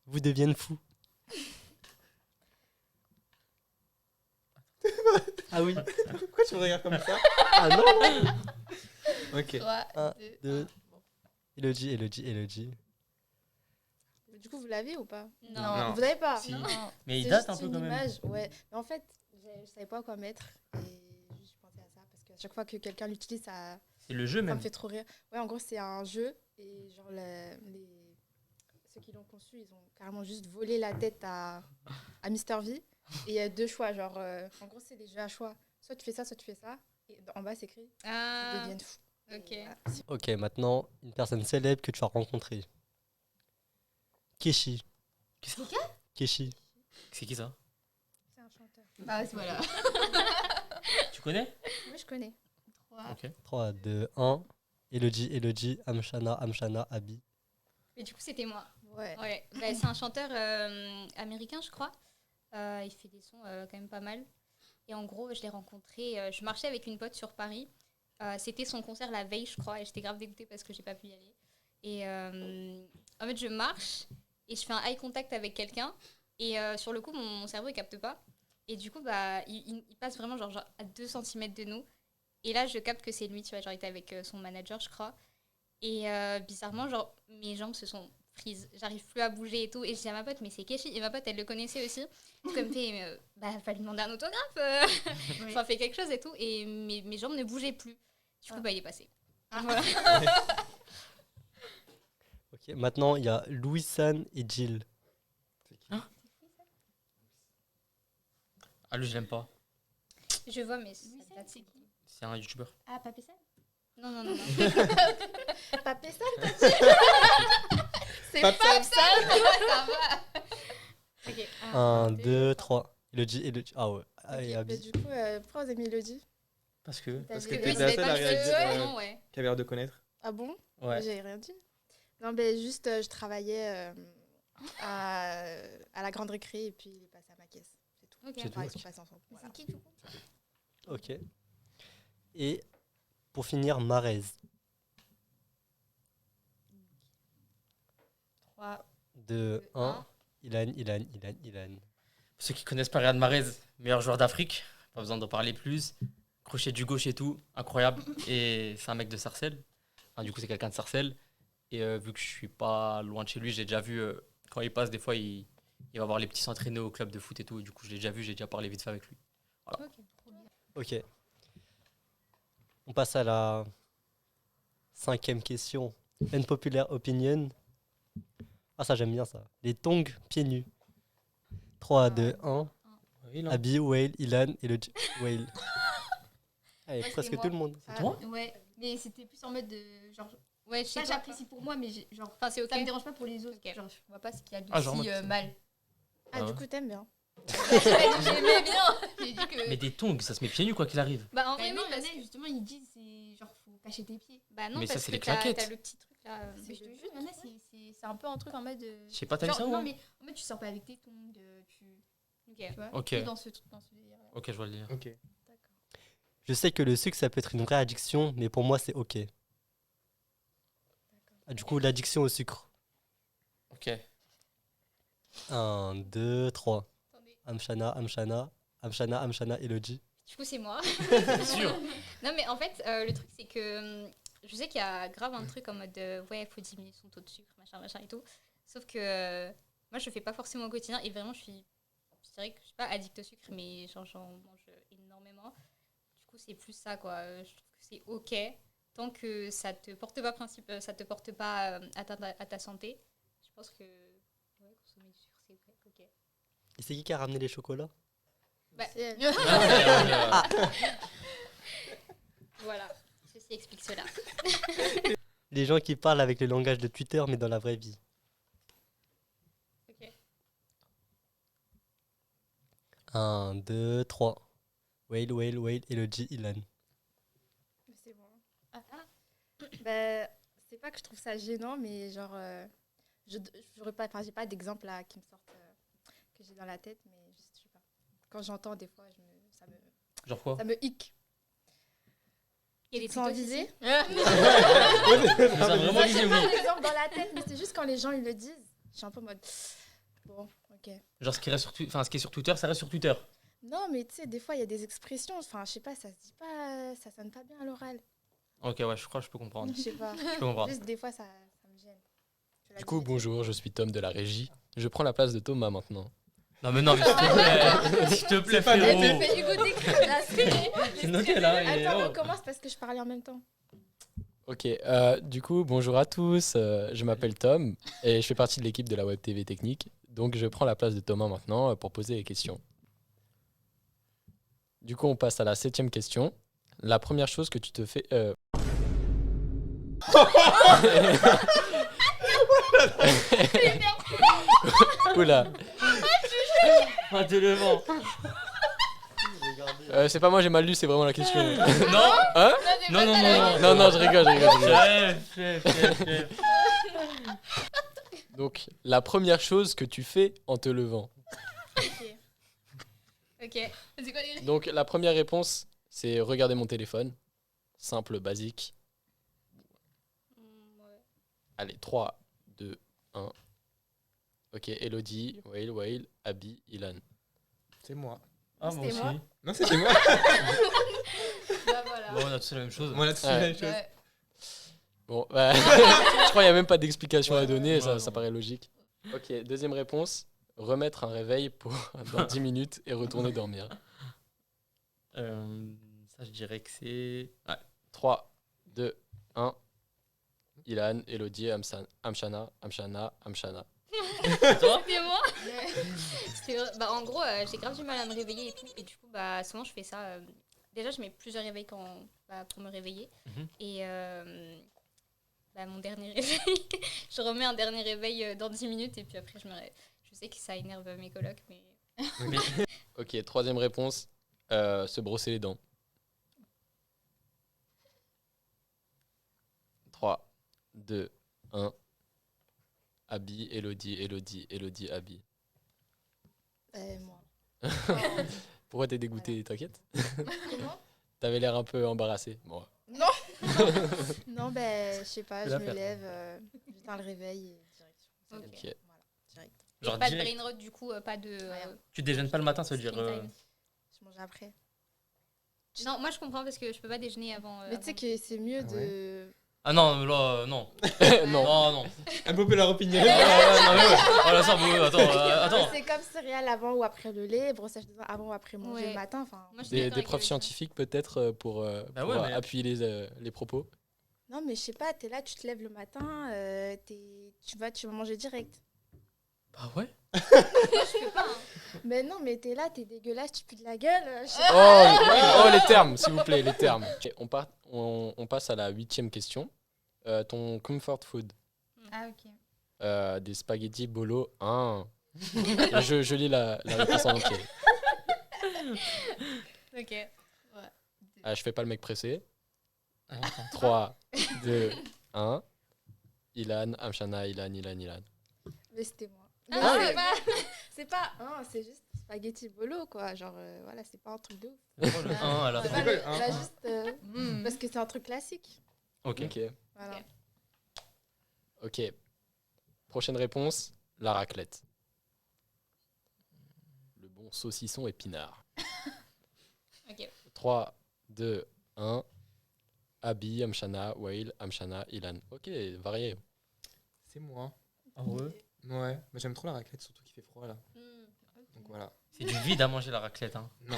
S6: Vous deviennent fous. Ah oui.
S3: Pourquoi tu me regardes comme ça?
S6: Ah non.
S3: Ok.
S1: 3,
S6: 1,
S1: 2,
S6: 2. Elodie.
S5: Du coup, vous l'avez ou pas?
S4: Non.
S5: Vous l'avez pas?
S3: Si.
S1: Non.
S2: Mais il
S5: C'est
S2: date un
S5: juste
S2: peu
S5: une
S2: quand même.
S5: image, ouais. Mais en fait, je savais pas quoi mettre. Et je pensais à ça parce qu'à chaque fois que quelqu'un l'utilise, ça
S2: C'est le jeu
S5: me
S2: même.
S5: fait trop rire. Ouais, en gros, c'est un jeu. Et genre, ceux qui l'ont conçu, ils ont carrément juste volé la tête à Mr. V. Et il y a deux choix. Genre, en gros, c'est des jeux à choix. Soit tu fais ça, soit tu fais ça. Et en bas, c'est écrit ils
S4: Ah,
S5: deviennent fous.
S4: ok.
S5: Et voilà.
S6: Ok, maintenant, une personne célèbre que tu as rencontrée. Keshi. Keshi.
S2: C'est qui ça?
S5: C'est un chanteur.
S1: Ah, voilà.
S2: Tu connais?
S5: Oui, je connais.
S1: 3,
S2: Ok.
S6: 3, 2, 1. Elodie, Amshana, Abi.
S4: Et du coup, c'était moi.
S5: Ouais.
S4: Ouais. Bah, c'est un chanteur américain, je crois. Il fait des sons quand même pas mal. Et en gros, je l'ai rencontré. Je marchais avec une pote sur Paris. C'était son concert la veille, je crois. Et j'étais grave dégoûtée parce que j'ai pas pu y aller. Et en fait, je marche et je fais un eye contact avec quelqu'un. Et sur le coup, mon cerveau, il capte pas. Et du coup, bah, il passe vraiment genre à 2 cm de nous. Et là, je capte que c'est lui, tu vois. Genre, il était avec son manager, je crois. Et bizarrement, genre, mes jambes se sont prises. J'arrive plus à bouger et tout. Et je dis à ma pote, mais c'est Keshi. Et ma pote, elle le connaissait aussi. Du coup, elle me fait, bah, va lui demander un autographe. Enfin, fais quelque chose et tout. Et mes jambes ne bougeaient plus. Du coup, bah, il est passé. Voilà.
S6: Ok, maintenant, il y a Louis San et Jill.
S2: Ah, lui, je l'aime pas.
S4: Je vois, mais ça
S1: Louis San,
S4: date.
S1: c'est qui?
S2: C'est un youtubeur.
S1: Ah, Papé Sal?
S4: Non.
S5: Papé ça?
S1: C'est
S3: Pape
S1: Pape
S3: Sal.
S1: Sal. Ça va.
S4: Ok.
S6: 1, 2, 3. Elodie. Ah ouais. Ah, et
S5: Ok,
S6: Abi.
S5: bah, du coup, pourquoi vous avez mis Elodie?
S2: Parce que.
S3: Parce que
S1: Parce
S3: t'es
S1: que
S3: la
S1: oui,
S3: seule à
S1: c'est
S3: réaliser
S1: pas
S4: Non, ouais.
S3: qui avait l'air de connaître.
S5: Ah bon?
S2: Ouais.
S5: J'avais rien dit. Non, ben juste, je travaillais à la grande récré et puis il est passé à ma caisse. C'est tout.
S4: Ok.
S6: C'est
S5: Enfin,
S6: tout,
S5: ils sont
S6: ok.
S5: passés ensemble. Voilà.
S1: C'est qui, du coup?
S6: Ok. Et pour finir, Marez.
S1: 3,
S6: 2, 1.
S1: un.
S6: Ilan.
S2: Pour ceux qui connaissent pas Riyad Mahrez, meilleur joueur d'Afrique. Pas besoin d'en parler plus. Crochet du gauche et tout. Incroyable. Et c'est un mec de Sarcelles. Enfin, du coup, c'est quelqu'un de Sarcelles. Et vu que je suis pas loin de chez lui, j'ai déjà vu quand il passe, des fois, il va voir les petits s'entraîner au club de foot et tout. Et du coup, je l'ai déjà vu, j'ai déjà parlé vite fait avec lui.
S6: Ok. On passe à la 5e question. Unpopular opinion. Ah, ça, j'aime bien ça. Les tongs pieds nus. 3, 2, 1.
S2: Oui, non.
S6: Abi, Whale, Ilan et le Whale. Allez,
S1: Ouais,
S6: presque
S1: c'est
S6: tout
S1: moi.
S6: le monde.
S1: Ah,
S2: toi
S1: Ouais, mais c'était plus en mode de genre.
S4: Ouais, je sais
S1: Ça,
S4: pas.
S1: j'apprécie pour moi, mais genre.
S4: Enfin, c'est ok.
S1: Ça me dérange pas pour les autres.
S4: Ok.
S1: Genre, je vois pas ce qu'il y a de
S2: Ah, genre,
S1: si
S2: moi,
S1: mal.
S5: Ah,
S2: Ah
S5: du
S2: ouais.
S5: coup, t'aimes bien.
S1: J'aimais bien. J'ai dit que.
S2: Mais des tongs, ça se met pieds nus quoi qu'il arrive.
S4: Bah, en
S1: Mais
S4: vrai,
S1: non,
S4: oui, parce
S1: mais
S4: que.
S1: justement, ils disent c'est genre faut cacher tes pieds.
S4: Bah, non,
S2: Mais ça,
S4: parce
S2: c'est
S4: que
S2: les
S4: t'as
S2: claquettes.
S4: le petit truc là.
S1: Mais je te jure, il y en a, c'est un peu un truc en mode.
S2: Je sais pas, t'as vu
S1: genre,
S2: ça,
S1: non,
S2: ouais
S1: mais en mode, tu sors pas avec tes tongs,
S4: Ok.
S1: tu vois.
S2: Ok.
S1: Plus dans ce délire-là.
S2: Ok, je vois le lire.
S3: Ok.
S1: D'accord.
S6: Je sais que le sucre, ça peut être une vraie addiction, mais pour moi, c'est ok. Ah, du coup, l'addiction au sucre.
S2: Ok.
S6: 1, 2, 3.
S4: Attendez.
S6: Amshana, Elodie.
S4: Du coup, c'est moi.
S2: C'est sûr.
S4: Non, mais en fait, le truc, c'est que je sais qu'il y a grave un truc en mode ouais, il faut diminuer son taux de sucre, machin et tout. Sauf que moi, je le fais pas forcément au quotidien et vraiment, je dirais que je suis pas addict au sucre, mais genre, j'en mange énormément. Du coup, c'est plus ça, quoi. Je trouve que c'est ok tant que ça te porte pas ça te porte pas atteinte à ta santé. Je pense que ouais, consommer du sucre, c'est ok.
S6: Et c'est qui a ramené les chocolats?
S4: Bah,
S5: C'est-
S4: voilà, ceci explique cela.
S6: Les gens qui parlent avec le langage de Twitter, mais dans la vraie vie.
S4: Ok.
S6: 1, 2, 3. Whale, Elodie, Ilan.
S5: Mais c'est bon. Bah, c'est pas que je trouve ça gênant, mais genre, j'aurais pas, enfin, j'ai pas d'exemple là qui me sortent que j'ai dans la tête, mais je sais pas. Quand j'entends des fois,
S2: Genre quoi?
S5: ça me hic.
S4: Il y a des
S5: Tu te sens
S4: tutos
S5: visé
S4: ici.
S2: Ça a vraiment
S5: Moi,
S2: visé,
S5: j'ai
S2: oui.
S5: pas d'exemple dans la tête, mais c'est juste quand les gens ils le disent, je suis un peu en mode bon, ok.
S2: Genre ce qui reste ce qui est sur Twitter, ça reste sur Twitter.
S5: Non, mais tu sais, des fois il y a des expressions, enfin, je sais pas, ça se dit pas, ça sonne pas bien à l'oral.
S2: Ok, ouais, je crois que je peux comprendre.
S5: Je sais pas.
S2: Je peux comprendre.
S5: Juste des fois ça me gêne. Je l'ai
S8: Du coup,
S5: dit.
S8: bonjour, je suis Tom de la régie. Je prends la place de Thomas maintenant.
S2: Non, mais s'il te plaît. S'il te plaît,
S3: pas
S5: Eh,
S2: frérot.
S5: tu fais Hugo Décret, là,
S2: C'est noté là.
S5: Attends, on
S2: oh.
S5: recommence parce que je parlais en même temps.
S8: Ok, du coup, bonjour à tous. Je m'appelle Tom et je fais partie de l'équipe de la Web TV Technique. Donc, je prends la place de Thomas maintenant pour poser les questions. Du coup, on passe à la 7e question. La première chose que tu te fais... Oula,
S2: Un te levant.
S8: c'est pas moi, j'ai mal lu, c'est vraiment la question.
S2: Non.
S8: Hein?
S2: Non, non, non, non.
S8: Non, non, je rigole, je rigole.
S2: Chef.
S8: Donc, la première chose que tu fais en te levant.
S4: Ok. C'est quoi les
S8: Donc, la première réponse, c'est regarder mon téléphone. Simple, basique. Allez, 3, 2, 1. Ok, Elodie, Whale, Abby, Ilan.
S3: C'est moi.
S2: Ah, moi
S5: C'était
S2: aussi.
S5: moi.
S3: Non, c'était moi.
S5: Bah voilà.
S2: Bon, on a tous la même chose.
S3: Moi, là-dessus,
S8: Ouais.
S3: la même chose.
S5: Ouais.
S8: Bon, bah, je crois qu'il n'y a même pas d'explication à donner,
S2: ouais,
S8: ça,
S2: non.
S8: ça paraît logique. Ok, deuxième réponse, remettre un réveil pour dans 10 minutes et retourner dormir.
S2: Ça, je dirais que c'est. Ouais.
S8: 3, 2, 1. Ilan, Elodie, Amshana.
S4: C'était moi. Bah, en gros, j'ai grave du mal à me réveiller et tout. Et du coup, bah, souvent, je fais ça. Déjà, je mets plusieurs réveils pour me réveiller.
S2: Mhm.
S4: Et bah, mon dernier réveil, je remets un dernier réveil dans 10 minutes. Et puis après, je sais que ça énerve mes colocs. Mais
S8: Ok, troisième réponse, se brosser les dents. 3, 2, 1. Abby, Elodie, Abby.
S5: Moi.
S8: Pourquoi t'es dégoûté, t'inquiète?
S5: Comment?
S8: T'avais l'air un peu embarrassé. Bon.
S5: Non, ben, je sais pas,
S2: C'est
S5: je me
S2: l'affaire.
S5: lève, j'éteins le réveil et direction.
S4: Ok.
S8: Ok.
S5: Voilà, direct.
S2: Genre,
S4: pas de
S2: direct.
S4: brain rot, du coup, pas de.
S5: Rien.
S2: Tu déjeunes pas le matin, ça veut dire.
S4: screen time.
S5: Je mange après.
S4: Non, moi, je comprends parce que je peux pas déjeuner avant.
S5: Mais tu sais que c'est mieux de.
S2: Ah non, mais là, non.
S8: Non.
S2: Non, non.
S3: Unpopular opinion.
S2: Non, mais ouais. Oh là, ça, attends.
S5: C'est comme céréales avant ou après le lait, brossage de dents avant ou après manger
S4: Ouais.
S5: le matin. Enfin,
S4: Moi, je suis
S8: Des
S4: d'accord avec
S8: preuves
S4: ça.
S8: scientifiques peut-être pour,
S2: Bah
S8: pour,
S2: ouais, mais-
S8: appuyer les propos.
S5: non, mais je sais pas, t'es là, tu te lèves le matin, tu vas manger direct.
S2: Bah ouais.
S4: Je peux pas. Hein.
S5: Mais non, mais t'es là, t'es dégueulasse, tu pues de la gueule. Je sais
S8: Oh, les termes, s'il vous plaît, les termes. Ok, on passe à la 8e question. Ton comfort food.
S1: Ah, ok.
S8: Des spaghettis bolo 1. je lis la réponse en entier.
S4: Ok.
S8: Ah, je fais pas le mec pressé.
S2: Ah, attends.
S8: 3, 2, 1. Ilan, Amshana, Ilan.
S5: Mais c'était moi.
S4: Ah,
S5: Mais
S4: c'est pas.
S5: c'est pas un, c'est juste spaghetti bolo, quoi. Genre, voilà, c'est pas un truc de ouf.
S2: Oh, le 1 à la
S5: C'est
S2: fin.
S5: pas
S3: quoi,
S5: le-
S3: le un?
S5: là, juste
S1: Hmm.
S5: parce que c'est un truc classique.
S2: Ok.
S5: Voilà.
S4: Ok.
S8: Ok. Prochaine réponse, la raclette. Le bon saucisson épinard.
S4: Ok.
S8: 3, 2, 1. Abi, Amshana, Wail, Amshana, Ilan. Ok, varié.
S3: C'est moi.
S2: Ah ouais.
S3: Ouais, mais j'aime trop la raclette, surtout qu'il fait froid là. Donc voilà.
S2: C'est du vide à manger la raclette. Hein.
S3: Non.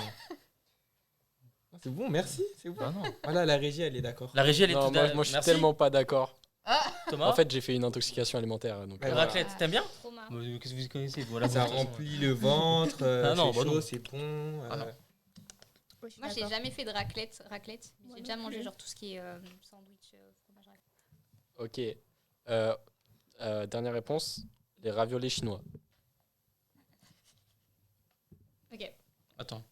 S3: C'est bon, merci, c'est bon.
S2: Ah non.
S3: Voilà, la régie, elle est d'accord.
S2: La régie, elle est
S8: Non,
S2: toute
S8: moi je suis
S2: Merci.
S8: tellement pas d'accord.
S2: Thomas,
S8: En fait, j'ai fait une intoxication alimentaire. Donc,
S3: Ouais,
S2: la
S3: voilà.
S2: raclette, t'aimes bien
S4: Trauma.
S2: Qu'est-ce que vous connaissez voilà,
S3: Ça
S2: bon, de toute façon.
S3: remplit le ventre,
S2: Ah non,
S3: c'est
S2: bah
S3: chaud,
S2: non.
S3: c'est bon.
S2: Ah non.
S5: Ouais, je suis
S4: Moi, j'ai
S5: d'accord.
S4: jamais fait de raclette. Mais
S5: Moi
S4: j'ai déjà
S5: non
S4: mangé
S5: plus.
S4: genre tout ce qui est sandwich, fromage raclette.
S8: Ok. Dernière réponse, les raviolis chinois.
S4: Ok.
S2: Attends.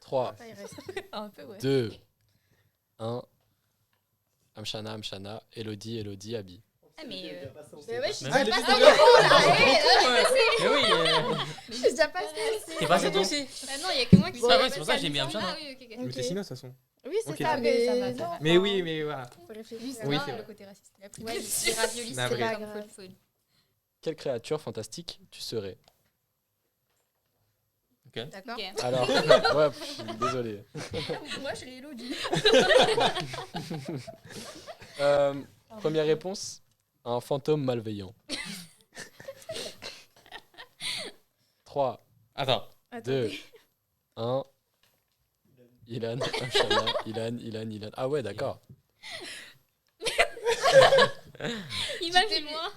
S8: 3,
S5: Ah, il reste un peu, ouais.
S8: 2, 1. Amshana, Amshana, Elodie, Elodie, Abi.
S4: Ah, mais.
S5: Mais ouais, je suis
S2: Mais
S5: déjà
S2: oui,
S5: passée.
S2: Mais oui,
S5: Je suis déjà passée.
S2: t'es passé toi aussi.
S4: Non, il y a que moi qui
S2: Ah
S4: sais.
S2: ouais, c'est pour ça que j'ai mis Amshana.
S4: Ah oui, ok.
S3: Mais t'es sinon, de toute façon.
S5: Oui, c'est
S3: Ok.
S5: ça,
S3: Ok,
S5: mais
S1: ça va, ça
S5: non,
S1: va.
S3: Mais
S5: enfin,
S3: oui, mais voilà.
S5: faut réfléchir.
S3: Oui,
S1: Non,
S3: c'est vrai.
S1: le côté raciste. Il a pris
S4: Ouais,
S1: plus.
S4: les raviolis,
S3: Navré.
S4: c'est pas
S5: Grave.
S4: comme full food.
S8: Quelle créature fantastique tu serais?
S1: D'accord.
S4: Ok.
S8: Alors, ouais, désolé.
S1: Moi, je l'ai Elodie.
S8: Première réponse, un fantôme malveillant. 3,
S2: Attends.
S8: 2, 1. Ilan, Amshana, Ilan. Ah ouais, d'accord.
S4: Imagine-moi.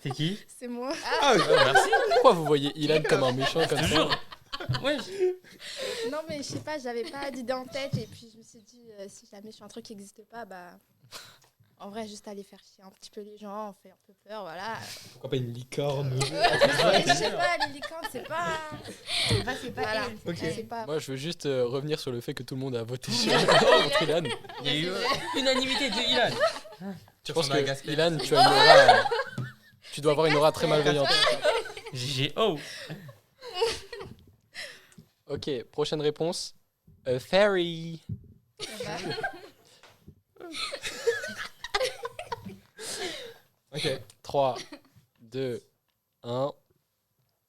S2: C'était qui
S5: C'est moi.
S3: Ah,
S2: Merci.
S8: Pourquoi vous voyez Ilan comme un méchant comme ça?
S2: Toujours. Ouais.
S5: Non, mais je sais pas, j'avais pas d'idée en tête. Et puis, je me suis dit, si jamais je fais un truc qui n'existe pas, bah. En vrai, juste aller faire chier un petit peu les gens, on fait un peu peur, voilà.
S3: pourquoi pas une licorne
S5: Mais je sais pas, les licornes, c'est pas.
S1: C'est pas
S5: Voilà.
S1: elle.
S3: Ok.
S5: C'est pas.
S8: Moi, je veux juste revenir sur le fait que tout le monde a voté contre Ilan.
S2: Il y a eu unanimité de Ilan.
S8: Je pense
S3: ressembles à
S8: que
S3: Gaspard.
S8: Ilan, tu as une aura. Tu dois avoir une aura très malveillante.
S2: GGO.
S8: Ok, prochaine réponse. A fairy.
S3: Ok.
S8: 3, 2, 1.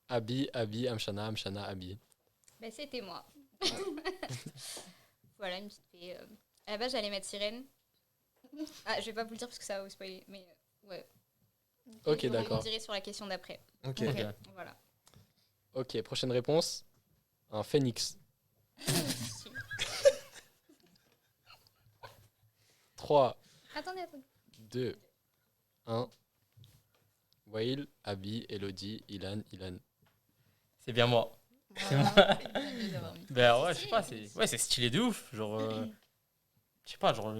S8: Abi, Amshana, Abi.
S4: Bah, c'était moi. Voilà, une petite fée. À la base, j'allais mettre sirène. Ah, je vais pas vous le dire parce que ça va vous spoiler. Mais ouais.
S8: Ok,
S4: Et on
S8: d'accord.
S4: dirait sur la question d'après.
S3: Ok.
S2: Ok.
S4: Voilà.
S8: Ok, prochaine réponse. Un phénix. 3,
S4: Attendez.
S8: 2, 1. Wail, Abi, Elodie, Ilan.
S2: C'est bien moi. C'est moi. Ben ouais, je sais pas, c'est stylé de ouf. Genre, je sais pas, genre,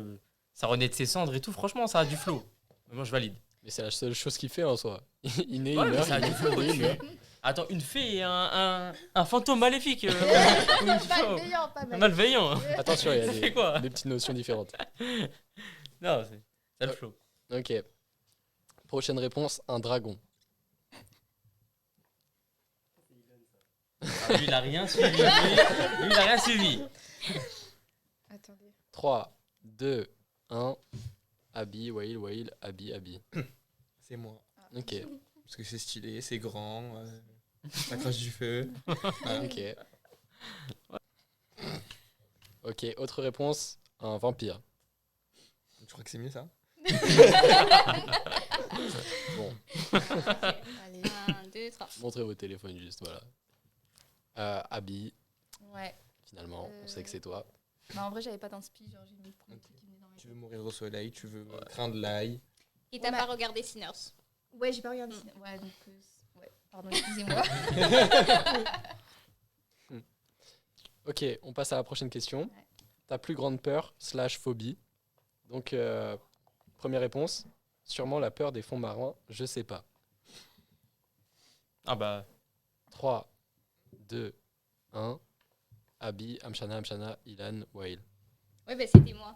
S2: ça renaît de ses cendres et tout. Franchement, ça a du flow. Mais moi, je valide.
S8: Mais c'est la seule chose qu'il fait en soi. Il naît,
S2: Ouais,
S8: il
S2: mais
S8: meurt,
S2: ça a
S8: il
S2: du flow.
S8: naît, il meurt.
S2: Attends, une fée et un fantôme maléfique.
S5: Malveillant, pas mal.
S2: Malveillant.
S8: Attention, il y a
S2: Ça fait quoi
S8: des petites notions différentes.
S2: Non, c'est le flow.
S8: Ok. Prochaine réponse, un dragon.
S2: Ah, lui, il a rien suivi. Lui, il a rien suivi.
S5: Attendez.
S8: 3, 2, 1. Abi, Wail, Abi.
S3: C'est moi.
S8: Ok,
S3: Parce que c'est stylé, c'est grand, ça crache du feu. Voilà.
S8: ok. Ok, autre réponse, un vampire.
S3: Tu crois que c'est mieux ça?
S8: Bon,
S5: Allez.
S4: 1, 2, 3.
S8: montrez vos téléphones juste, voilà. Abi,
S1: Ouais.
S8: finalement, on sait que c'est toi.
S1: Bah, en vrai, j'avais pas d'inspi. Genre, j'ai mis le premier truc qui venait dans ma
S3: Tu
S1: tête.
S3: veux mourir au soleil, tu veux craindre l'ail.
S4: Et t'as
S5: On a-
S4: pas regardé Sinners.
S1: Ouais, j'ai pas regardé. Ouais, donc. Ouais, pardon, excusez-moi.
S8: Ok, on passe à la prochaine question.
S1: Ouais.
S8: Ta plus grande peur / phobie. Donc, première réponse, sûrement la peur des fonds marins, je sais pas.
S2: Ah bah,
S8: 3, 2, 1. Abi, Amshana, Ilan, Wail.
S4: Ouais, bah c'était moi.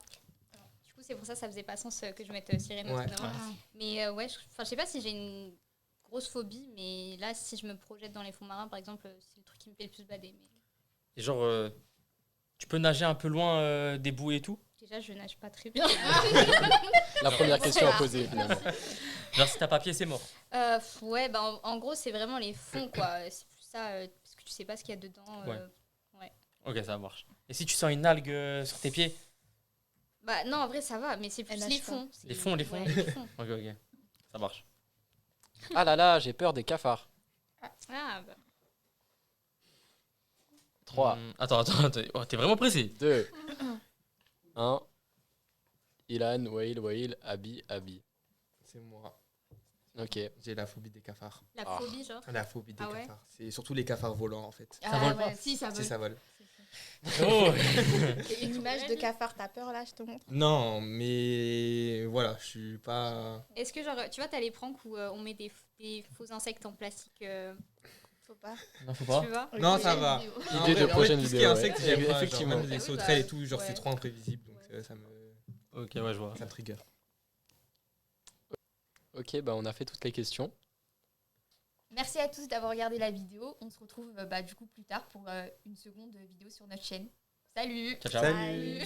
S4: Du coup, c'est pour ça que ça faisait pas sens que je mette sirène.
S3: Ouais.
S4: Finalement. Mais ouais, je sais pas si j'ai une grosse phobie, mais là, si je me projette dans les fonds marins, par exemple, c'est le truc qui me fait le plus bader. Mais
S2: et genre, tu peux nager un peu loin des bouées et tout.
S4: déjà, je nage pas très bien.
S8: La première question à poser, finalement.
S2: Genre, si t'as pas pied, c'est mort.
S4: Ouais, bah en gros, c'est vraiment les fonds, quoi. C'est plus ça, parce que tu sais pas ce qu'il y a dedans.
S2: Ouais. Ok, ça marche. Et si tu sens une algue sur tes pieds?
S4: Bah non, en vrai, ça va, mais c'est plus
S5: Elle
S4: les
S5: nage pas.
S4: fonds.
S2: Les fonds, les fonds.
S4: Ouais, les fonds.
S2: Ok, ok. Ça marche.
S8: Ah là là, j'ai peur des cafards.
S4: Ah, bah.
S8: 3,
S2: Attends. Oh, t'es vraiment pressé.
S8: 2, 1. Ilan, Wail, Abi.
S3: C'est moi.
S8: Ok.
S3: J'ai la phobie des cafards.
S4: La
S8: Ah.
S4: phobie, genre.
S3: La phobie des
S4: Ah ouais
S3: cafards. C'est surtout les cafards volants en fait.
S1: Ah,
S2: vole pas.
S1: ouais, si, ça
S3: Si
S1: vole.
S3: ça vole.
S2: Oh.
S5: Et une image de cafard, t'as peur là, je te montre.
S3: Non, mais voilà, je suis pas.
S4: Est-ce que, genre, tu vois, t'as les pranks où on met des faux insectes en plastique,
S5: Faut pas.
S2: Non, faut pas.
S4: tu vois
S3: Non,
S5: Ok.
S3: ça va.
S1: Vidéo.
S3: Non,
S8: Idée de
S3: en fait,
S8: prochaine
S3: tout ce qui est
S8: vidéo,
S3: insectes,
S8: ouais.
S3: j'aime pas,
S8: Effectivement.
S3: genre, même les
S4: Ah oui,
S3: sauterelles
S4: bah,
S3: et tout, genre
S4: ouais.
S3: c'est trop imprévisible, donc ça me
S2: Ok, ouais, je vois.
S3: trigger.
S8: Ok, bah on a fait toutes les questions.
S1: Merci à tous d'avoir regardé la vidéo. On se retrouve du coup plus tard pour une seconde vidéo sur notre chaîne. Salut!
S2: Ciao, ciao.
S3: Salut.